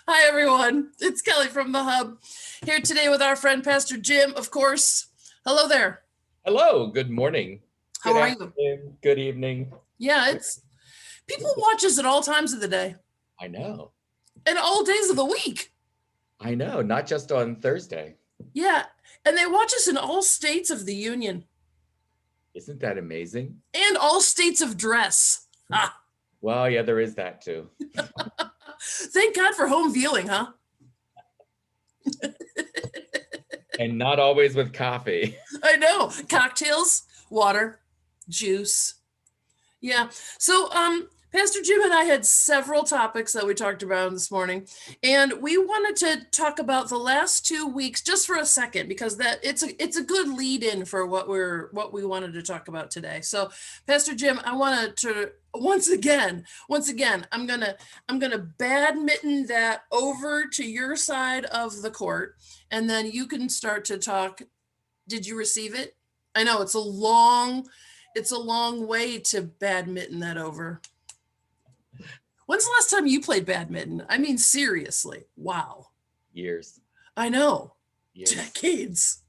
Hi, everyone. It's Kelly from the Hub here today with our friend Pastor Jim, of course. Hello there. Hello, good morning. How Good are you? afternoon, good evening. Yeah, it's people watch us at all times of the day I know, and all days of the week. not just on Thursday. Yeah, and they watch us in all states of the union Isn't that amazing? and all states of dress. Ah, Well, yeah, there is that too. thank God for home viewing, huh? And not always with coffee. I know. Cocktails, water, juice. Yeah. So, Pastor Jim and I had several topics that we talked about this morning, and we wanted to talk about the last 2 weeks just for a second because that it's a good lead in for what we wanted to talk about today. So, Pastor Jim, I wanted to once again, I'm gonna badminton that over to your side of the court, and then you can start to talk. Did you receive it? I know it's a long way to badminton that over. When's the last time you played badminton? I mean, seriously. Wow. Years. I know. Years. Decades.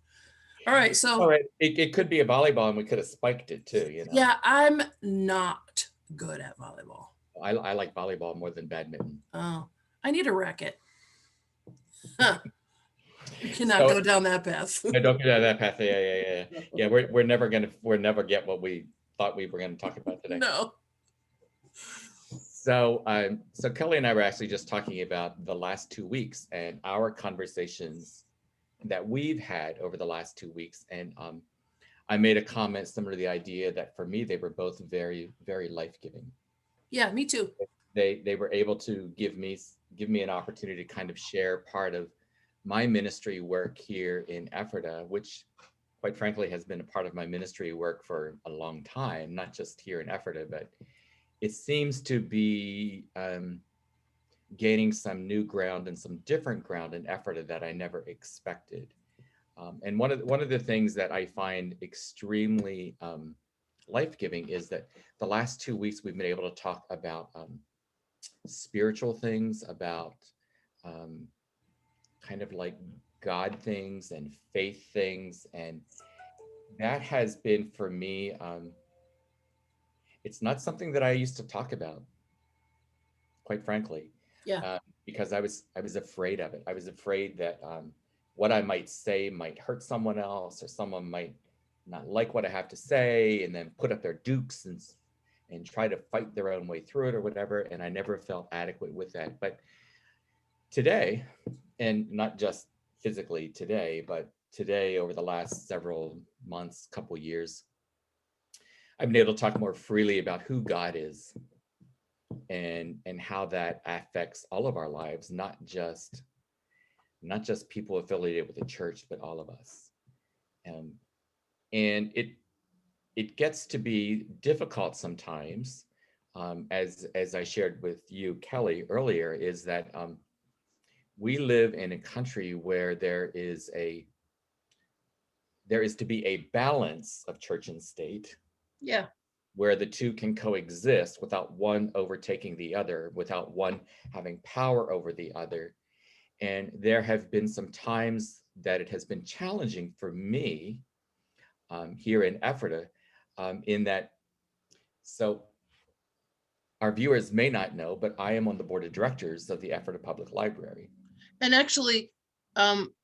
All right. So, All right. It could be a volleyball and we could have spiked it too, yeah, I'm not good at volleyball. I like volleyball more than badminton. Oh, I need a racket. Huh. You cannot go down that path. I don't go down that path. Yeah. We're never get what we thought we were gonna talk about today. No. So Kelly and I were actually just talking about the last 2 weeks and our conversations that we've had over the last 2 weeks. And I made a comment similar to the idea that for me, they were both very, very life-giving. Yeah, me too. They were able to give me an opportunity to kind of share part of my ministry work here in Ephrata, which quite frankly has been a part of my ministry work for a long time, not just here in Ephrata, but it seems to be gaining some new ground and some different ground in Ephrata that I never expected. And one of the things that I find extremely life-giving is that the last 2 weeks we've been able to talk about spiritual things, about kind of like God things and faith things, and that has been for me. It's not something that I used to talk about, quite frankly. Yeah. Because I was afraid of it. I was afraid that what I might say might hurt someone else, or someone might not like what I have to say, and then put up their dukes and try to fight their own way through it or whatever. And I never felt adequate with that. But today, and not just physically today, but today over the last several months, couple years, I've been able to talk more freely about who God is and how that affects all of our lives, not just people affiliated with the church, but all of us. And it gets to be difficult sometimes, as I shared with you, Kelly, earlier, is that we live in a country where there is to be a balance of church and state. Yeah. Where the two can coexist without one overtaking the other, without one having power over the other. And there have been some times that it has been challenging for me here in Ephrata, in that, so our viewers may not know, but I am on the board of directors of the Ephrata Public Library. And actually,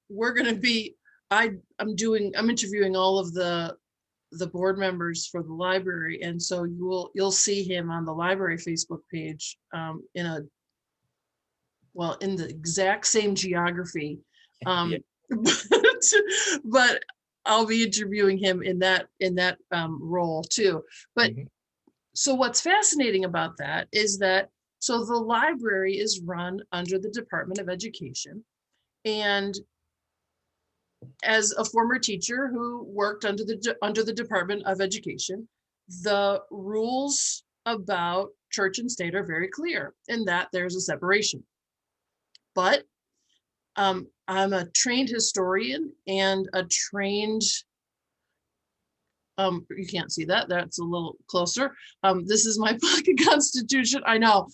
we're going to be, I'm interviewing all of the board members for the library, and so you'll see him on the library Facebook page in the exact same geography, Yeah. but I'll be interviewing him in that role too. But So what's fascinating about that is that so the library is run under the Department of Education, and as a former teacher who worked under the Department of Education, the rules about church and state are very clear in that there's a separation. But I'm a trained historian and a trained, you can't see that, that's a little closer. This is my pocket constitution. I know.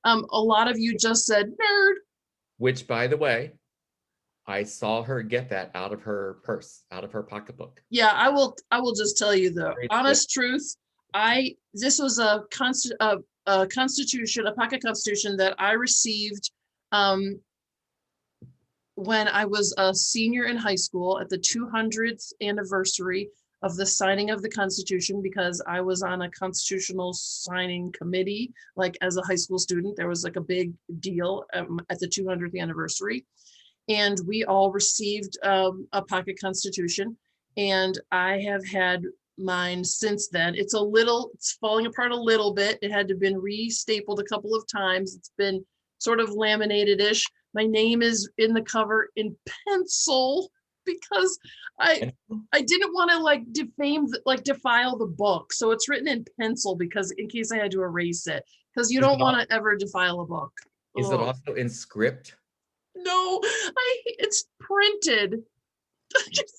A lot of you just said nerd. which, by the way, I saw her get that out of her purse, out of her pocketbook. Yeah, I will just tell you the Very honest truth. This was a constitution, a pocket constitution that I received when I was a senior in high school at the 200th anniversary of the signing of the Constitution, because I was on a constitutional signing committee, like as a high school student. There was like a big deal at the 200th anniversary, and we all received a pocket constitution, and I have had mine since then. It's falling apart a little bit. It had to have been restapled a couple of times. It's been sort of laminated-ish. My name is in the cover in pencil because I didn't want to like defile the book. So it's written in pencil because in case I had to erase it, because you don't want to ever defile a book. Is it also in script? No, it's printed.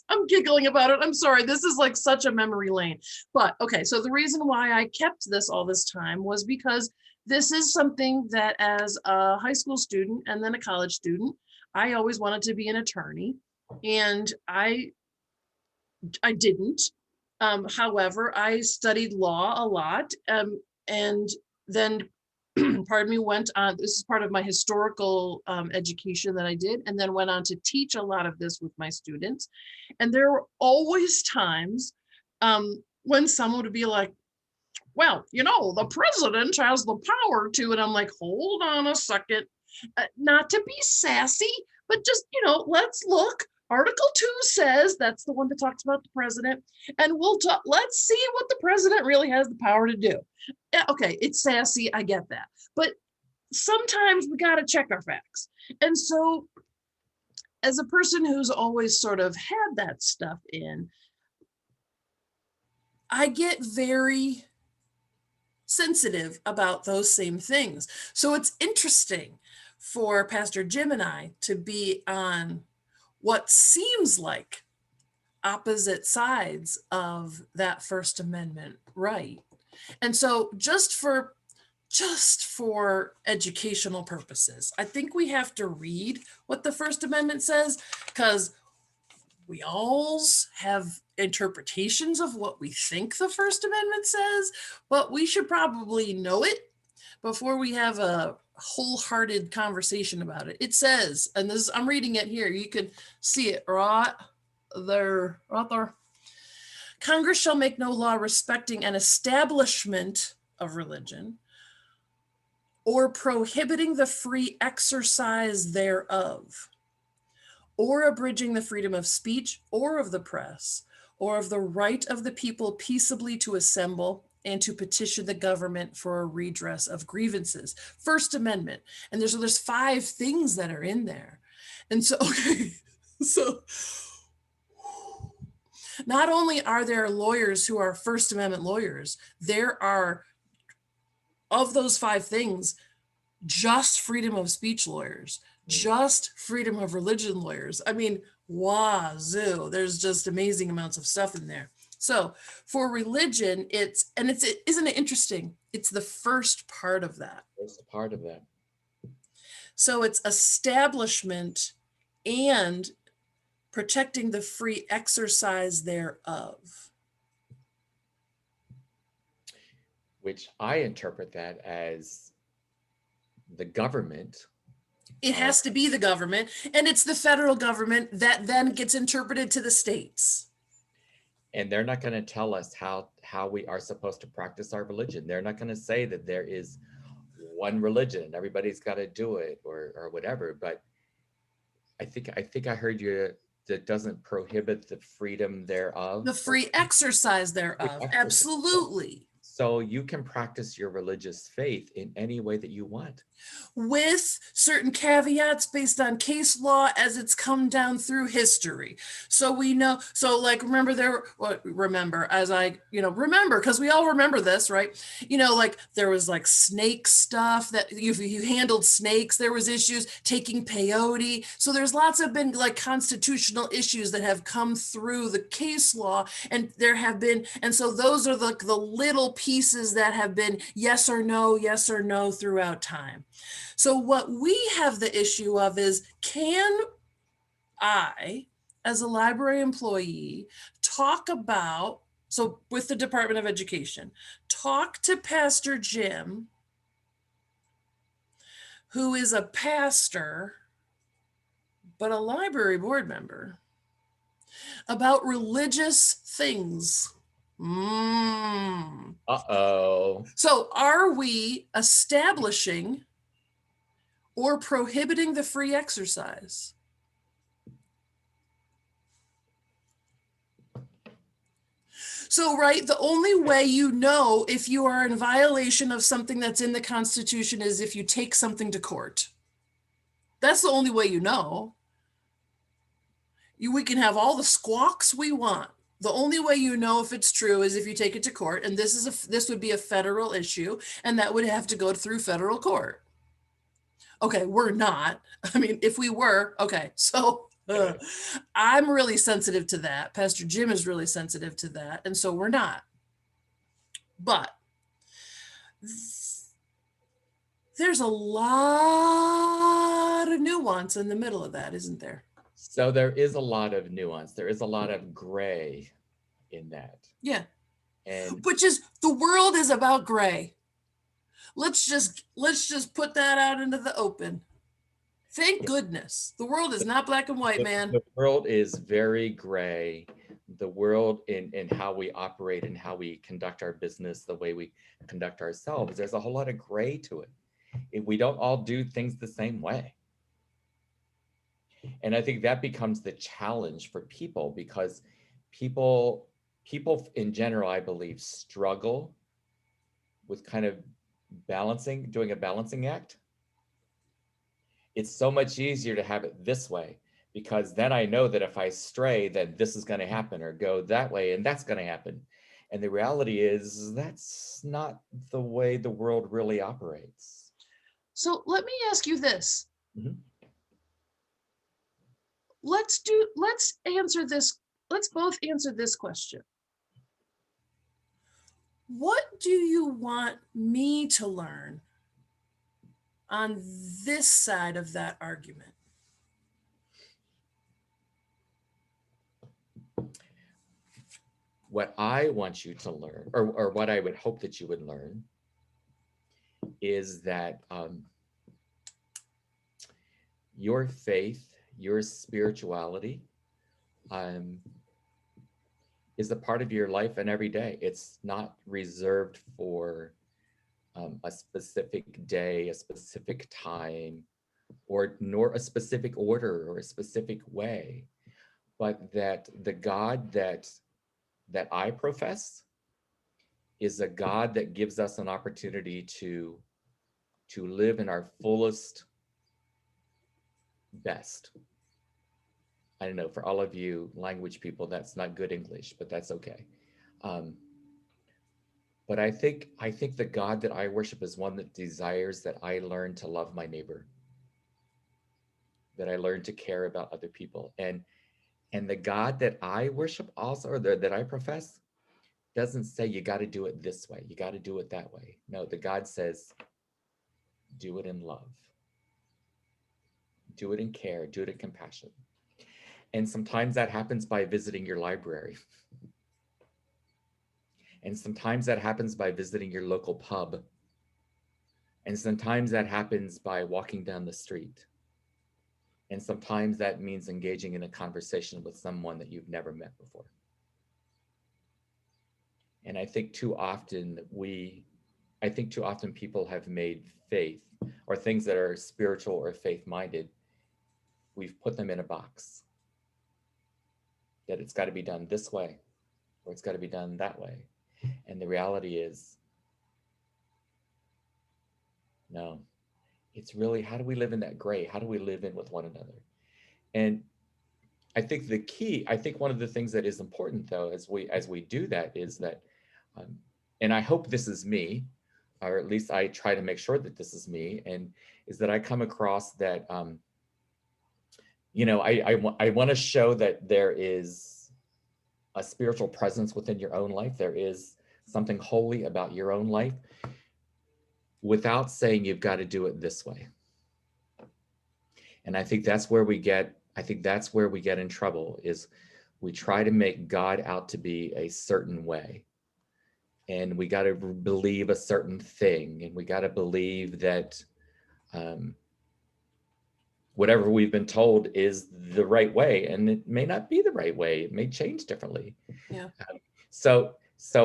I'm giggling about it. I'm sorry. This is like such a memory lane. But okay, so the reason why I kept this all this time was because this is something that as a high school student and then a college student, I always wanted to be an attorney, and I didn't. However, I studied law a lot, and then pardon me, went on, this is part of my historical education that I did, and then went on to teach a lot of this with my students. And there were always times when someone would be like, well, the president has the power to, and I'm like, hold on a second, not to be sassy, but just, let's look. Article 2 says, that's the one that talks about the president, and let's see what the president really has the power to do. Okay, it's sassy, I get that. But sometimes we got to check our facts. And so as a person who's always sort of had that stuff in, I get very sensitive about those same things. So it's interesting for Pastor Jim and I to be on what seems like opposite sides of that First Amendment right. And so just for educational purposes, I think we have to read what the First Amendment says, because we all have interpretations of what we think the First Amendment says, but we should probably know it before we have a wholehearted conversation about it. It says, and this is, I'm reading it here, you can see it right there. Congress shall make no law respecting an establishment of religion or prohibiting the free exercise thereof, or abridging the freedom of speech or of the press, or of the right of the people peaceably to assemble and to petition the government for a redress of grievances. First Amendment. And there's 5 things that are in there. And so, okay, so not only are there lawyers who are First Amendment lawyers, there are, of those 5 things, just freedom of speech lawyers, just freedom of religion lawyers. I mean, wazoo, there's just amazing amounts of stuff in there. So for religion, isn't it interesting? It's the first part of that. First part of that. So it's establishment and protecting the free exercise thereof. Which I interpret that as the government. It has to be the government, and it's the federal government that then gets interpreted to the states. And they're not going to tell us how we are supposed to practice our religion. They're not going to say that there is one religion and everybody's got to do it or whatever. But I think I heard you, that doesn't prohibit the freedom thereof. The free exercise thereof. Absolutely. So you can practice your religious faith in any way that you want, with certain caveats based on case law as it's come down through history. So we know, so like, remember because we all remember this, right? Like there was like snake stuff that you handled snakes, there was issues taking peyote. So there's been like constitutional issues that have come through the case law, and there have been, and so those are the little pieces pieces that have been yes or no throughout time. So what we have the issue of is, can I, as a library employee, talk about, so with the Department of Education, talk to Pastor Jim, who is a pastor, but a library board member, about religious things? Uh-oh. So are we establishing or prohibiting the free exercise? So, right, the only way you know if you are in violation of something that's in the Constitution is if you take something to court. That's the only way you know. We can have all the squawks we want. The only way you know if it's true is if you take it to court, and this would be a federal issue, and that would have to go through federal court. Okay, we're not. I mean, if we were, okay, so I'm really sensitive to that. Pastor Jim is really sensitive to that, and so we're not. But there's a lot of nuance in the middle of that, isn't there? So there is a lot of nuance. There is a lot of gray in that. Yeah. And which is, the world is about gray. Let's just put that out into the open. Thank goodness. The world is not black and white, man. The world is very gray. The world in how we operate and how we conduct our business, the way we conduct ourselves, there's a whole lot of gray to it. We don't all do things the same way. And I think that becomes the challenge for people, because people in general, I believe, struggle with kind of doing a balancing act. It's so much easier to have it this way, because then I know that if I stray, then this is going to happen, or go that way and that's going to happen. And the reality is that's not the way the world really operates. So let me ask you this. Mm-hmm. Let's both answer this question. What do you want me to learn on this side of that argument? What I want you to learn, or what I would hope that you would learn, is that your faith, your spirituality, is a part of your life and every day. It's not reserved for a specific day, a specific time, nor a specific order or a specific way, but that the God that I profess is a God that gives us an opportunity to live in our fullest best. I don't know, for all of you language people, that's not good English, but that's okay. But I think the God that I worship is one that desires that I learn to love my neighbor, that I learn to care about other people. And the God that I worship also, or that I profess, doesn't say you got to do it this way, you got to do it that way. No, the God says, do it in love, do it in care, do it in compassion. And sometimes that happens by visiting your library. And sometimes that happens by visiting your local pub. And sometimes that happens by walking down the street. And sometimes that means engaging in a conversation with someone that you've never met before. And I think too often people have made faith, or things that are spiritual or faith-minded, we've put them in a box. That it's got to be done this way, or it's got to be done that way. And the reality is, no, it's really, how do we live in that gray? How do we live in with one another? And I think one of the things that is important, though, as we do that, is that, and I hope this is me, or at least I try to make sure that this is me, and is that I come across that, I want to show that there is a spiritual presence within your own life. There is something holy about your own life without saying you've got to do it this way. And I think that's where we get in trouble, is we try to make God out to be a certain way. And we got to believe a certain thing. And we got to believe that whatever we've been told is the right way. And it may not be the right way. It may change differently. Yeah. So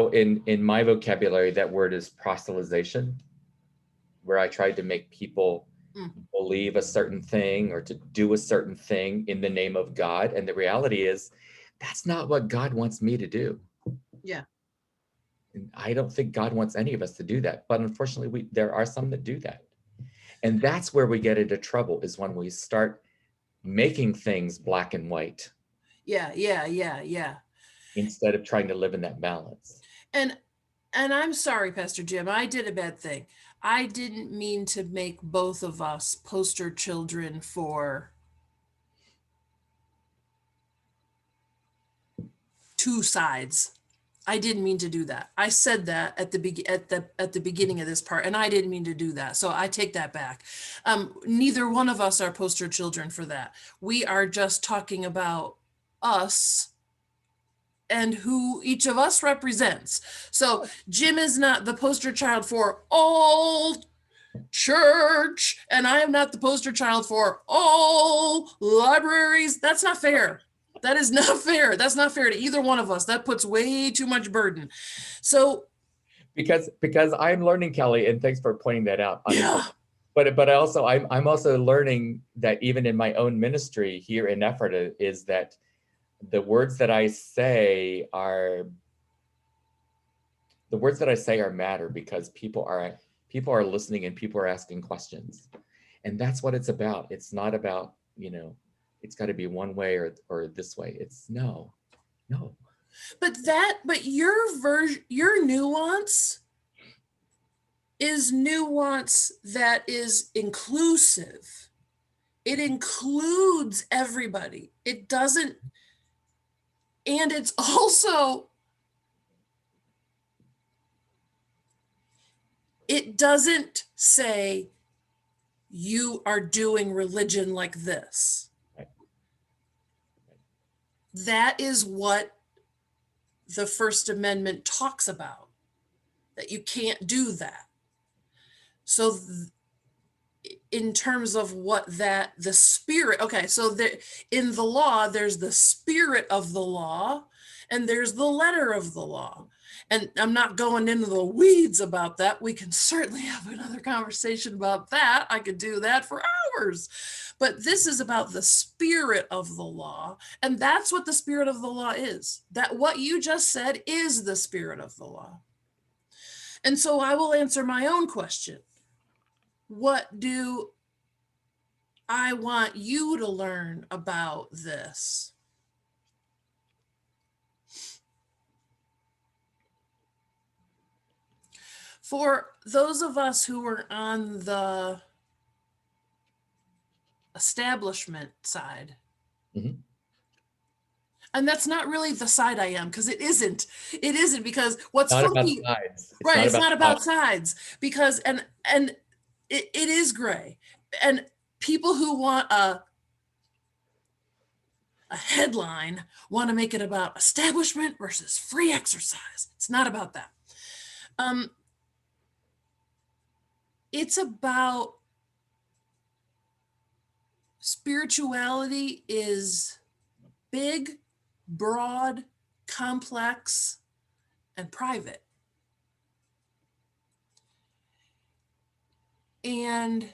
in my vocabulary, that word is proselytization, where I tried to make people believe a certain thing or to do a certain thing in the name of God. And the reality is, that's not what God wants me to do. Yeah. And I don't think God wants any of us to do that. But unfortunately, there are some that do that. And that's where we get into trouble, is when we start making things black and white. Yeah. Instead of trying to live in that balance. And I'm sorry, Pastor Jim, I did a bad thing. I didn't mean to make both of us poster children for two sides. I didn't mean to do that. I said that at the beginning of this part, and I didn't mean to do that. So I take that back. Neither one of us are poster children for that. We are just talking about us and who each of us represents. So Jim is not the poster child for all church, and I am not the poster child for all libraries. That's not fair. That is not fair. That's not fair to either one of us. That puts way too much burden. So because I'm learning, Kelly, and thanks for pointing that out. Yeah. But also I'm also learning that even in my own ministry here in Ephrata, is that the words that I say are matter, because people are listening and people are asking questions. And that's what it's about. It's not about, it's got to be one way or this way. It's no. But your nuance is nuance that is inclusive. It includes everybody. It doesn't, and it's also, it doesn't say you are doing religion like this. Right. That is what the First Amendment talks about, that you can't do that. So in terms of the spirit, okay, so in the law, there's the spirit of the law and there's the letter of the law. And I'm not going into the weeds about that. We can certainly have another conversation about that. I could do that for hours. But this is about the spirit of the law. And that's what the spirit of the law is. That what you just said is the spirit of the law. And so I will answer my own question. What do I want you to learn about this? For those of us who were on the establishment side, Mm-hmm. and that's not really the side I am, because it isn't, because what's Not funky, about sides. right? It's not about sides, because and it is gray, and people who want a headline want to make it about establishment versus free exercise. It's not about that. It's about spirituality is big, broad, complex, and private. And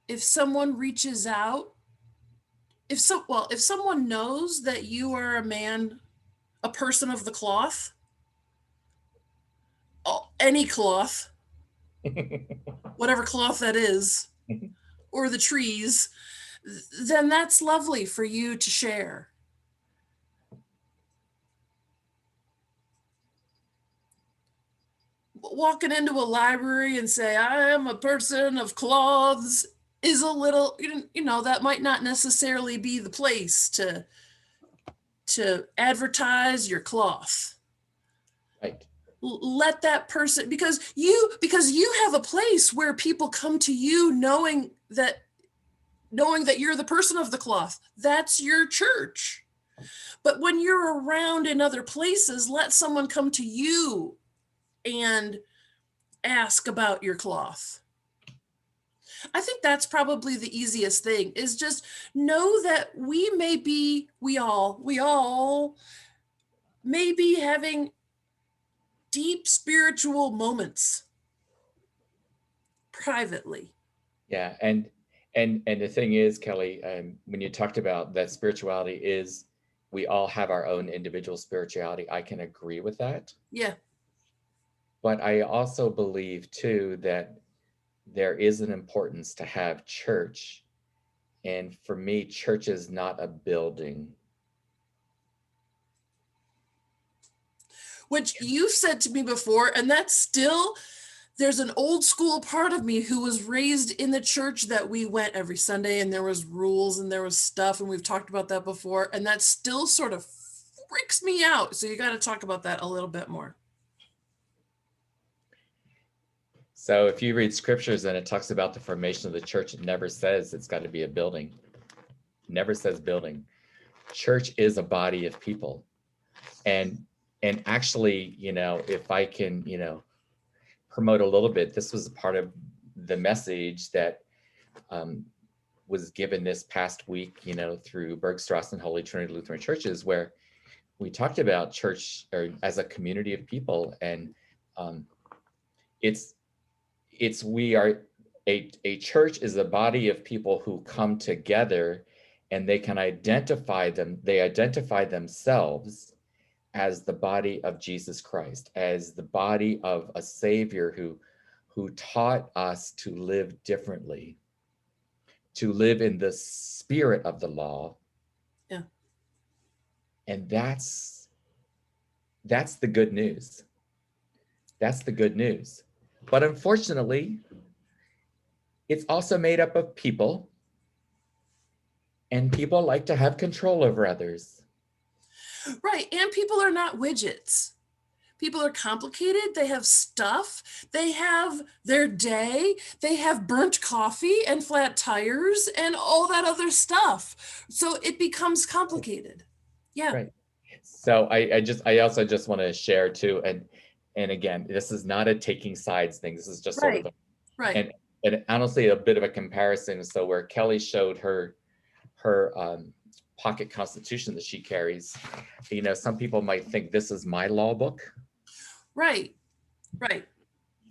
if someone reaches out, if someone knows that you are a person of the cloth, any cloth, whatever cloth that is, or the trees, then that's lovely for you to share. Walking into a library and say, I am a person of cloths, is a little, that might not necessarily be the place to to advertise your cloth. Right. Let that person, because you have a place where people come to you knowing that you're the person of the cloth. That's your church. But when you're around in other places, let someone come to you and ask about your cloth. I think that's probably the easiest thing, is just know that we all may be having deep spiritual moments privately. Yeah. And the thing is, Kelly, when you talked about that spirituality is, we all have our own individual spirituality. I can agree with that. Yeah. But I also believe too that there is an importance to have church. And for me, church is not a building. Which you've said to me before, and that's still, there's an old school part of me who was raised in the church that we went every Sunday, and there was rules and there was stuff, and we've talked about that before, and that still sort of freaks me out. So you got to talk about that a little bit more. So if you read scriptures and it talks about the formation of the church, it never says it's got to be a building. It never says building. Church is a body of people. And actually, if I can, promote a little bit, this was a part of the message that was given this past week, through Bergstrasse and Holy Trinity Lutheran churches, where we talked about church as a community of people. And we are a church is a body of people who come together, and they identify themselves as the body of Jesus Christ, as the body of a Savior who taught us to live differently, to live in the spirit of the law. Yeah. And that's the good news. That's the good news. But unfortunately, it's also made up of people, and people like to have control over others. Right. And people are not widgets. People are complicated. They have stuff. They have their day. They have burnt coffee and flat tires and all that other stuff. So it becomes complicated. Yeah. Right. So I also just want to share too, and again, this is not a taking sides thing. This is just sort of right. And honestly, a bit of a comparison. So where Kelly showed her pocket constitution that she carries, some people might think this is my law book. Right.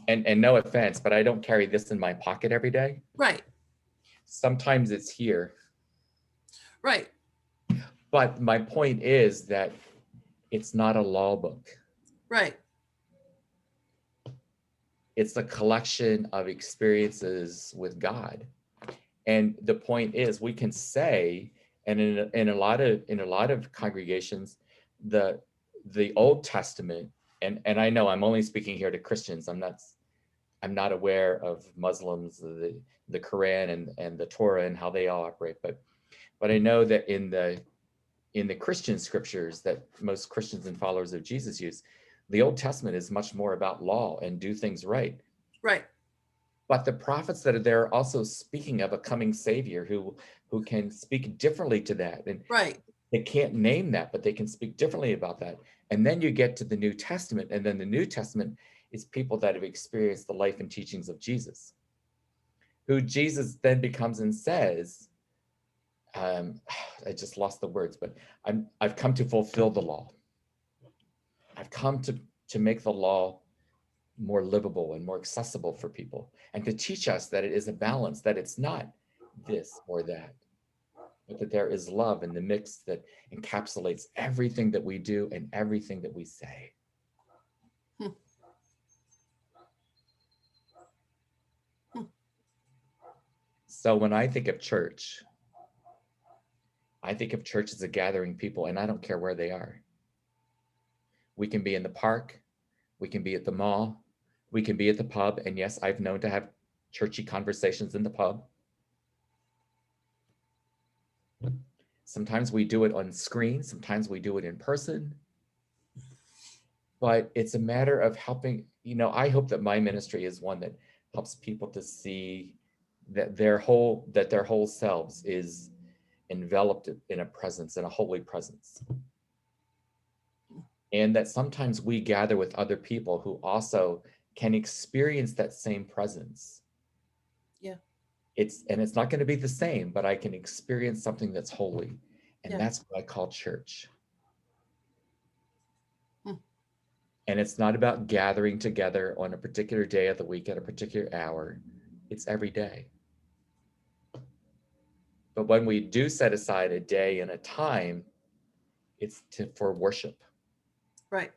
And no offense, but I don't carry this in my pocket every day. Right. Sometimes it's here. Right. But my point is that it's not a law book. Right. It's a collection of experiences with God. And the point is, we can say, and in a lot of congregations, the Old Testament, and I know I'm only speaking here to Christians. I'm not aware of Muslims, the Quran and the Torah and how they all operate, but I know that in the Christian scriptures that most Christians and followers of Jesus use, the Old Testament is much more about law and do things right. Right. But the prophets that are there are also speaking of a coming Savior who can speak differently to that. And right. They can't name that, but they can speak differently about that. And then you get to the New Testament, and then the New Testament is people that have experienced the life and teachings of Jesus, who Jesus then becomes and says, I just lost the words, but I've come to fulfill the law. I've come to make the law more livable and more accessible for people, and to teach us that it is a balance, that it's not this or that, but that there is love in the mix that encapsulates everything that we do and everything that we say. So when I think of church as a gathering people, and I don't care where they are. We can be in the park, we can be at the mall, we can be at the pub, and yes, I've known to have churchy conversations in the pub. Sometimes we do it on screen, sometimes we do it in person, but it's a matter of helping, I hope that my ministry is one that helps people to see that their whole selves is enveloped in a presence, in a holy presence. And that sometimes we gather with other people who also can experience that same presence. Yeah. It's not going to be the same, but I can experience something that's holy. And Yeah. that's what I call church. Hmm. And it's not about gathering together on a particular day of the week at a particular hour. It's every day. But when we do set aside a day and a time, it's for worship. Right.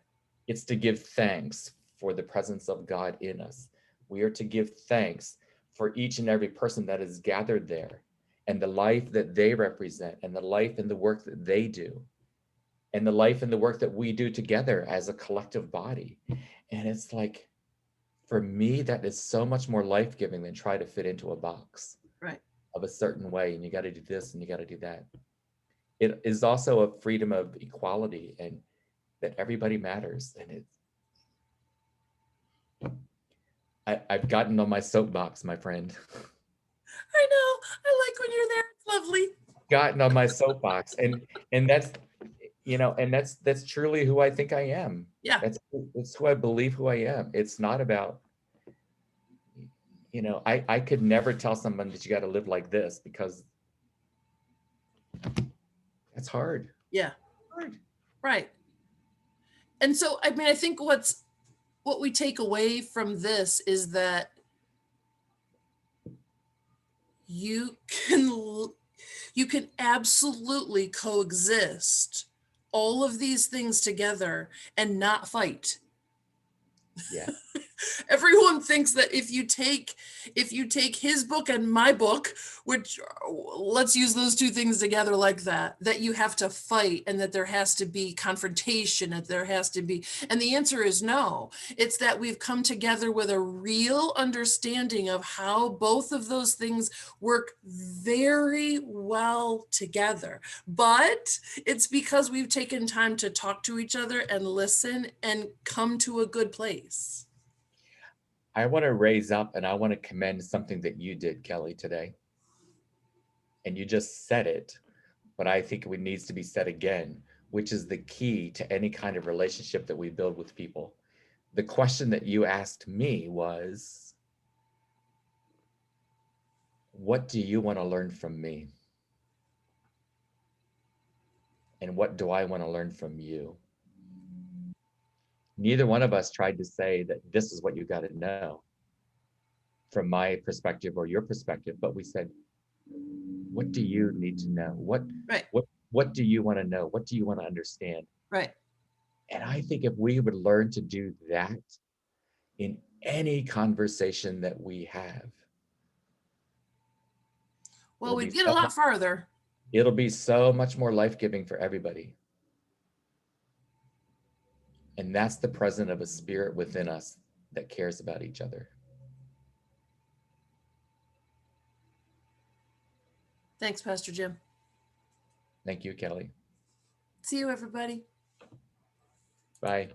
It's to give thanks for the presence of God in us. We are to give thanks for each and every person that is gathered there and the life that they represent and the life and the work that they do and the life and the work that we do together as a collective body. And it's like, for me, that is so much more life-giving than try to fit into a box Right. of a certain way. And you got to do this and you got to do that. It is also a freedom of equality and that everybody matters. And I've gotten on my soapbox, my friend. I know. I like when you're there. It's lovely. Gotten on my soapbox, and that's that's truly who I think I am. Yeah. It's who I believe who I am. It's not about I could never tell someone that you got to live like this because that's hard. Yeah. Hard. Right. And so, I mean, I think what we take away from this is that you can absolutely coexist all of these things together and not fight. Yeah. Everyone thinks that if you take his book and my book, which let's use those two things together like that you have to fight and that there has to be confrontation and there has to be, and the answer is no. It's that we've come together with a real understanding of how both of those things work very well together. But it's because we've taken time to talk to each other and listen and come to a good place. I want to raise up and I want to commend something that you did, Kelly, today. And you just said it, but I think it needs to be said again, which is the key to any kind of relationship that we build with people. The question that you asked me was, what do you want to learn from me? And what do I want to learn from you? Neither one of us tried to say that this is what you got to know from my perspective or your perspective, but we said, what do you need to know? Right. What do you want to know? What do you want to understand? Right. And I think if we would learn to do that in any conversation that we have, Well, we'd get a lot farther. It'll be so much more life-giving for everybody. And that's the presence of a spirit within us that cares about each other. Thanks, Pastor Jim. Thank you, Kelly. See you, everybody. Bye.